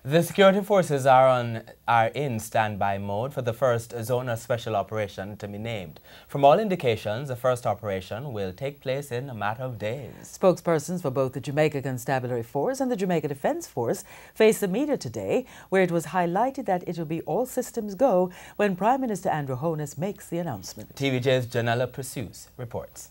The security forces are in standby mode for the first zone of special operation to be named. From all indications, the first operation will take place in a matter of days. Spokespersons for both the Jamaica Constabulary Force and the Jamaica Defence Force faced the media today, where it was highlighted that it will be all systems go when Prime Minister Andrew Holness makes the announcement. TVJ's JANELLA PRECIUS reports.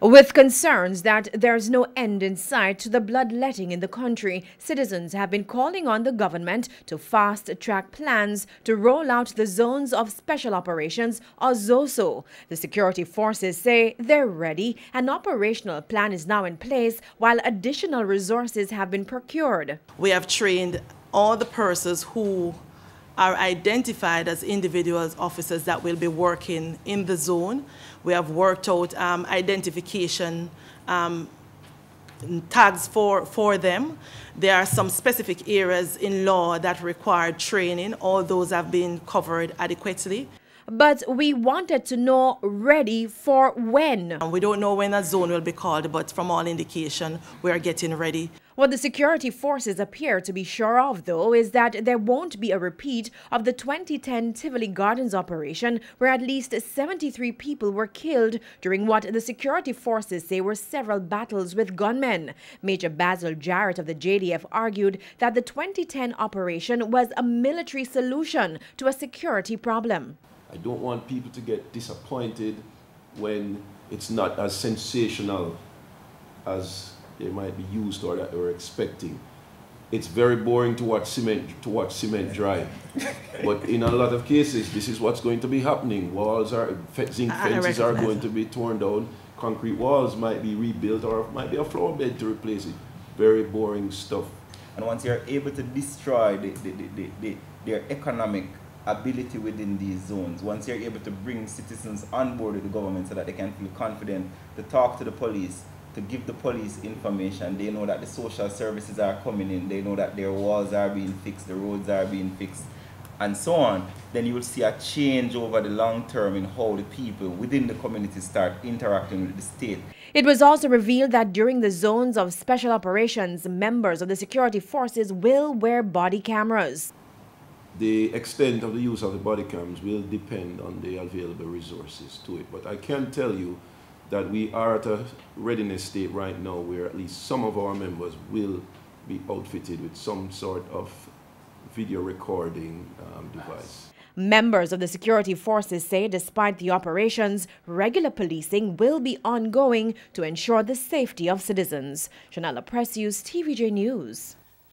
With concerns that there's no end in sight to the bloodletting in the country, citizens have been calling on the government to fast-track plans to roll out the Zones of Special Operations, or ZOSO. The security forces say they're ready. An operational plan is now in place, while additional resources have been procured. We have trained all the persons who are identified as individuals, officers that will be working in the zone. We have worked out identification tags for them. There are some specific areas in law that require training. All those have been covered adequately. But we wanted to know ready for when. We don't know when a zone will be called, but from all indication, we are getting ready. What the security forces appear to be sure of, though, is that there won't be a repeat of the 2010 Tivoli Gardens operation, where at least 73 people were killed during what the security forces say were several battles with gunmen. Major BASIL JARRETT of the JDF argued that the 2010 operation was a military solution to a security problem. I don't want people to get disappointed when it's not as sensational as they might be used or that they were expecting. It's very boring to watch cement dry. But in a lot of cases, this is what's going to be happening. Zinc fences are going to be torn down. Concrete walls might be rebuilt, or might be a floor bed to replace it. Very boring stuff. And once you're able to destroy their economic ability within these zones, once you're able to bring citizens on board with the government so that they can feel confident to talk to the police, to give the police information, they know that the social services are coming in, they know that their walls are being fixed, the roads are being fixed, and so on, then you will see a change over the long term in how the people within the community start interacting with the state. It was also revealed that during the Zones of Special Operations, members of the security forces will wear body cameras. The extent of the use of the body cams will depend on the available resources to it. But I can tell you that we are at a readiness state right now where at least some of our members will be outfitted with some sort of video recording device. Members of the security forces say despite the operations, regular policing will be ongoing to ensure the safety of citizens. JANELLA PRECIUS, TVJ News.